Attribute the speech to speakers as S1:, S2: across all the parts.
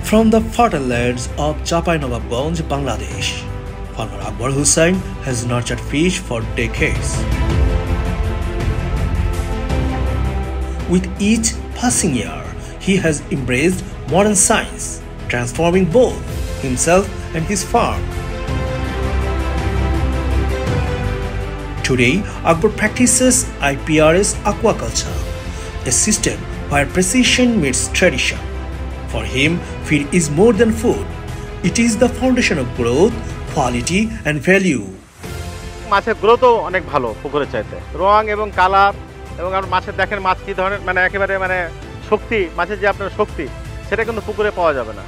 S1: From the fertile lands of Chapai-Nawabganj, Bangladesh, farmer Akbar Hussain has nurtured fish for decades. With each passing year, he has embraced modern science, transforming both himself and his farm. Today, Akbar practices IPRS aquaculture, a system where precision meets tradition. For him, feed is more than food. It is the foundation of growth, quality and value.
S2: মাছের গ্রোথও অনেক ভালো পুকুরের চাইতে। রং এবং colour এবং আপনি মাছের দেখেন মাছ কি ধরনের মানে একেবারে মানে শক্তি, মাছের যে আপনার শক্তি সেটা কিন্তু পুকুরে পাওয়া যাবে না।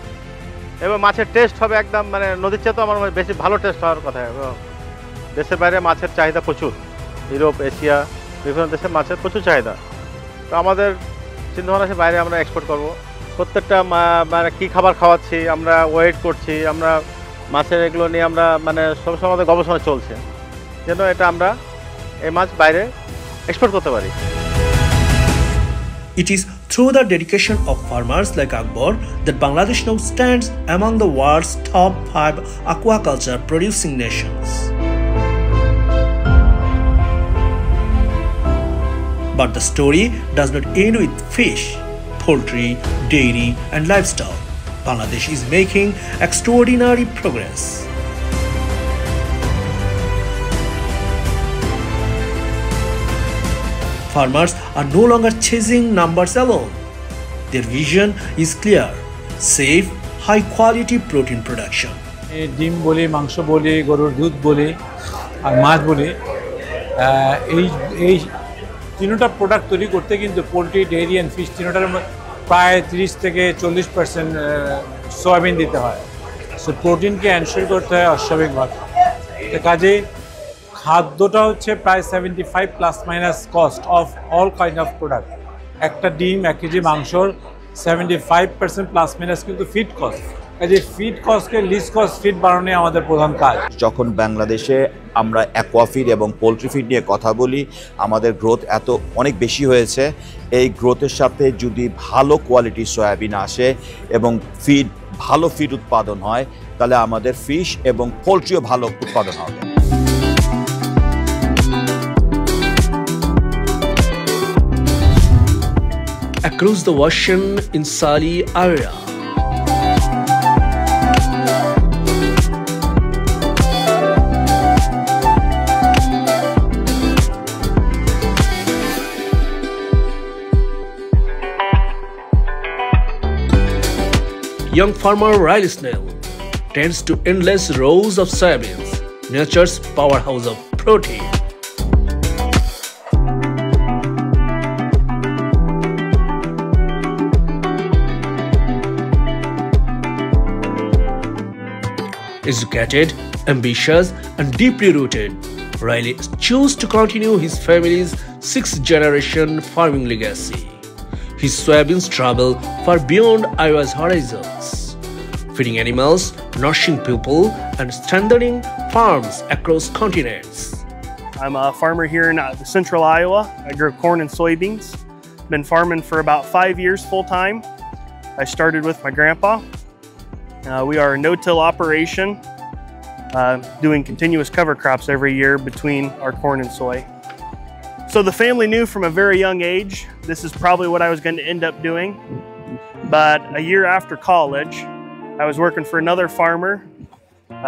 S2: এবং মাছের টেস্ট হবে একদম মানে নদীর চেয়ে তো আমার বেশি ভালো টেস্ট হওয়ার কথা। দেশের বাইরে মাছের চাহিদা প্রচুর। ইউরোপ, এশিয়া বিভিন্ন দেশের মাছের প্রচুর চাহিদা। তো আমাদের চিন্তাভাবনা আছে বাইরে আমরা এক্সপোর্ট করব। প্রত্যেকটা মানে কী খাবার খাওয়াচ্ছি, আমরা ওয়েট করছি, আমরা মাছের এগুলো নিয়ে আমরা মানে সবসময় আমাদের গবেষণা চলছে যেন এটা আমরা এই মাছ বাইরে এক্সপোর্ট করতে পারি।
S1: It is through the dedication of farmers like Akbar that Bangladesh now stands among the world's top 5 aquaculture producing nations. But the story does not end with fish, poultry, dairy and livestock. Bangladesh is making extraordinary progress. Farmers are no longer chasing numbers alone. Their vision is clear: safe, high-quality protein production.
S3: ডিম বলি, মাংস বলি, গরুর দুধ বলি আর মাছ বলি, এই তিনটা প্রোডাক্ট তৈরি করতে কিন্তু পোলট্রি, ডেয়ারি অ্যান্ড ফিশ তিনটার প্রায় 30 থেকে 40% সয়াবিন দিতে হয়। সো প্রোটিনকে এনশিওর করতে হয় অস্বাভাবিকভাবে। তো কাজে খাদ্যটা হচ্ছে প্রায় 75 plus minus cost of all kind of product. একটা ডিম, 1 কেজি মাংসর 75% প্লাস মাইনাস কিন্তু ফিড কস্ট। কাজে ফিড কস্টকে লিস কস্ট ফিড বাড়ানো আমাদের প্রধান কাজ।
S4: যখন বাংলাদেশে আমরা অ্যাকোয়াফিড এবং পোলট্রি ফিড নিয়ে কথা বলি, আমাদের গ্রোথ অনেক বেশি হয়েছে। এই গ্রোথের সাথে যদি ভালো কোয়ালিটির সয়াবিন আসে এবং ভালো ফিড উৎপাদন হয়, তাহলে আমাদের ফিশ এবং পোলট্রিও ভালো উৎপাদন হবে।
S1: Across the ocean in Sali area, young farmer Riley Snell tends to endless rows of soybeans, nature's powerhouse of protein. Educated, ambitious, and deeply rooted, Riley chose to continue his family's 6th-generation farming legacy. His soybeans travel far beyond Iowa's horizons, feeding animals, nourishing people, and strengthening farms across continents.
S5: I'm a farmer here in central Iowa. I grow corn and soybeans. Been farming for about 5 years full-time. I started with my grandpa. We are a no-till operation, doing continuous cover crops every year between our corn and soy. So the family knew from a very young age this is probably what I was going to end up doing. But a year after college, I was working for another farmer.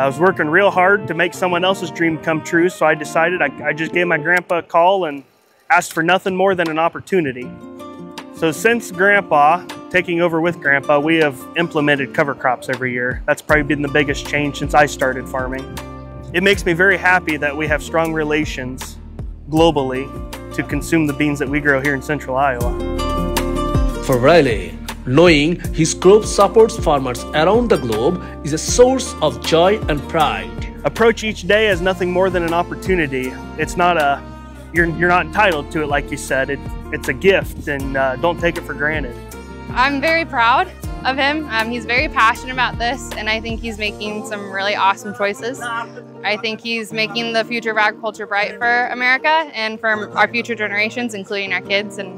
S5: I was working real hard to make someone else's dream come true, so I decided I just gave my grandpa a call and asked for nothing more than an opportunity. So since Grandpa, taking over with Grandpa, we have implemented cover crops every year. That's probably been the biggest change since I started farming. It makes me very happy that we have strong relations globally to consume the beans that we grow here in central Iowa.
S1: For Riley, knowing his crop supports farmers around the globe is a source of joy and pride.
S5: Approach each day as nothing more than an opportunity. It's not you're not entitled to it, like you said. It's a gift, and don't take it for granted.
S6: I'm very proud of him. He's very passionate about this, and I think he's making some really awesome choices. I think he's making the future of agriculture bright for America and for our future generations, including our kids, and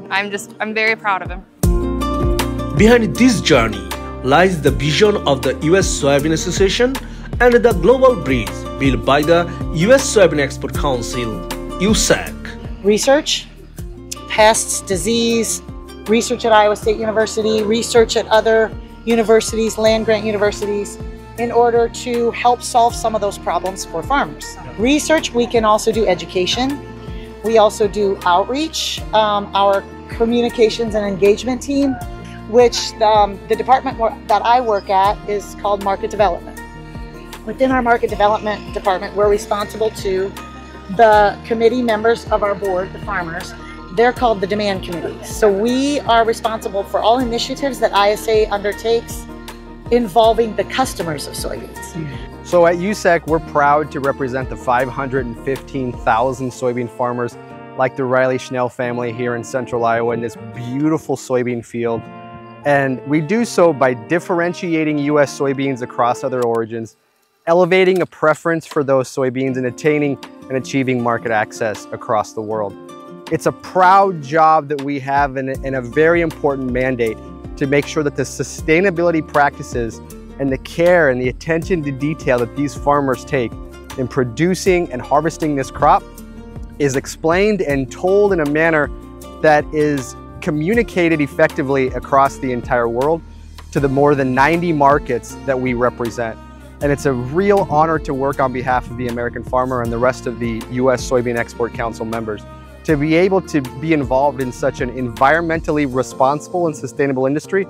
S6: I'm very proud of him.
S1: Behind this journey, lies the vision of the US Soybean Association and the global bridge built by the US Soybean Export Council, USAC.
S7: Research, pests, disease, research at Iowa State University, research at other universities, land-grant universities, in order to help solve some of those problems for farmers. Research, we can also do education. We also do outreach. Our communications and engagement team, which the department that I work at is called market development. Within our market development department, we're responsible to the committee members of our board, the farmers. They're called the demand committees. So we are responsible for all initiatives that ISA undertakes involving the customers of soybeans.
S8: So at USAC, we're proud to represent the 515,000 soybean farmers like the Riley Schnell family here in central Iowa in this beautiful soybean field. And we do so by differentiating US soybeans across other origins, elevating a preference for those soybeans, and attaining and achieving market access across the world. It's a proud job that we have and a very important mandate to make sure that the sustainability practices and the care and the attention to detail that these farmers take in producing and harvesting this crop is explained and told in a manner that is communicated effectively across the entire world to the more than 90 markets that we represent. And it's a real honor to work on behalf of the American farmer and the rest of the US Soybean Export Council members to be able to be involved in such an environmentally responsible and sustainable industry,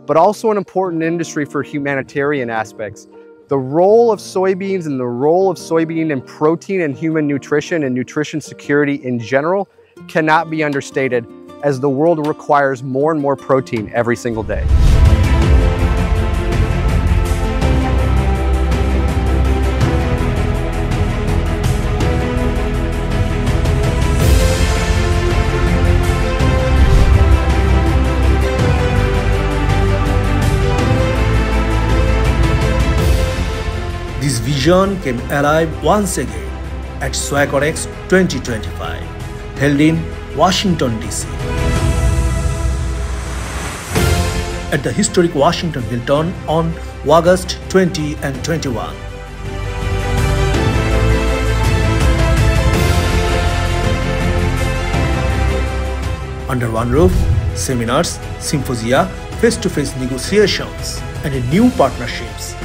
S8: but also an important industry for humanitarian aspects. The role of soybeans and the role of soybean in protein and human nutrition and nutrition security in general cannot be understated, as the world requires more and more protein every single day.
S1: This vision came alive once again at SoyConX 2025, held in Washington, D.C. At the historic Washington Hilton on August 20 and 21. Under one roof, seminars, symposia, face-to-face negotiations, and new partnerships,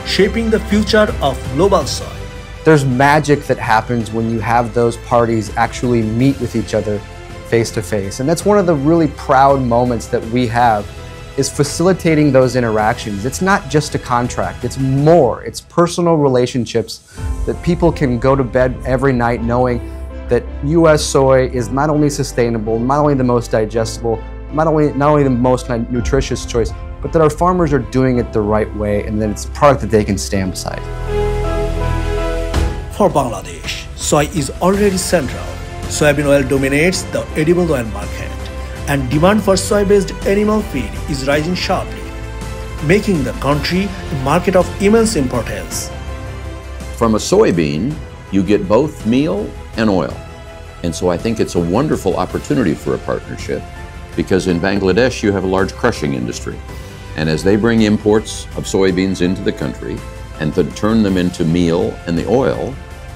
S1: shaping the future of global soy.
S9: There's magic that happens when you have those parties actually meet with each other face to face. And that's one of the really proud moments that we have, is facilitating those interactions. It's not just a contract, it's more. It's personal relationships that people can go to bed every night knowing that US soy is not only sustainable, not only the most digestible, not only the most nutritious choice, but that our farmers are doing it the right way, and that it's a product that they can stand beside.
S1: For Bangladesh, soy is already central. Soybean oil dominates the edible oil market, and demand for soy-based animal feed is rising sharply, making the country a market of immense importance.
S10: From a soybean, you get both meal and oil. And so I think it's a wonderful opportunity for a partnership, because in Bangladesh you have a large crushing industry. And as they bring imports of soybeans into the country and to turn them into meal and the oil,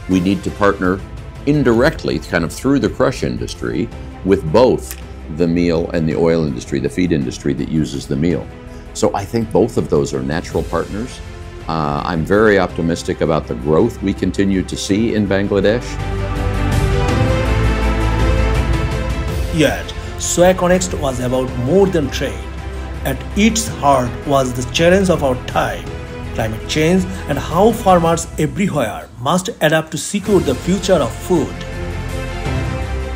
S10: we need to partner indirectly, kind of through the crush industry, with both the meal and the oil industry, the feed industry that uses the meal. So I think both of those are natural partners. I'm very optimistic about the growth we continue to see in Bangladesh.
S1: Yet, SoyConX was about more than trade. At its heart was the challenge of our time, climate change, and how farmers everywhere must adapt to secure the future of food.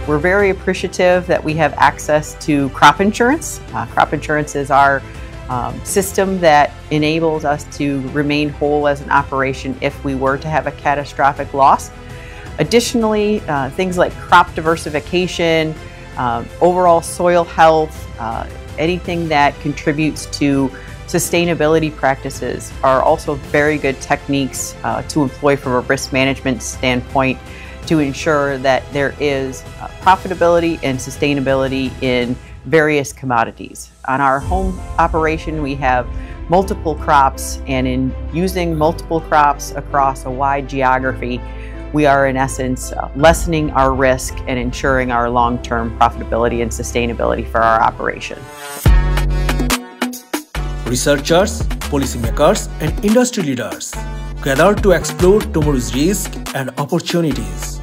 S11: We're very appreciative that we have access to crop insurance. Crop insurance is our system that enables us to remain whole as an operation if we were to have a catastrophic loss. Additionally, things like crop diversification, overall soil health, anything that contributes to sustainability practices are also very good techniques to employ from a risk management standpoint to ensure that there is profitability and sustainability in various commodities. On our home operation, we have multiple crops, and in using multiple crops across a wide geography, we are in essence lessening our risk and ensuring our long-term profitability and sustainability for our operation.
S1: Researchers, policymakers, and industry leaders gather to explore tomorrow's risks and opportunities.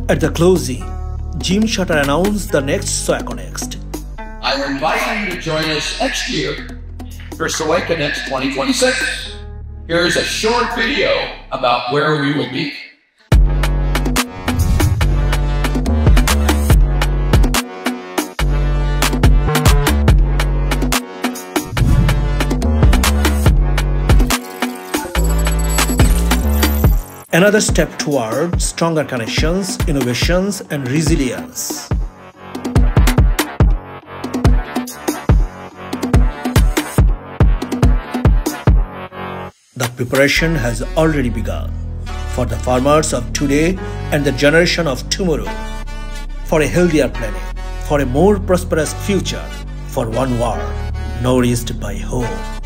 S1: At the closing, Jim Shutter announced the next Soy Connect.
S10: I invite you to join us next year for Soy Connect 2026. Here is a short video about where we will be.
S1: Another step toward stronger connections, innovations, and resilience. The preparation has already begun for the farmers of today and the generation of tomorrow, for a healthier planet, for a more prosperous future, for one world nourished by hope.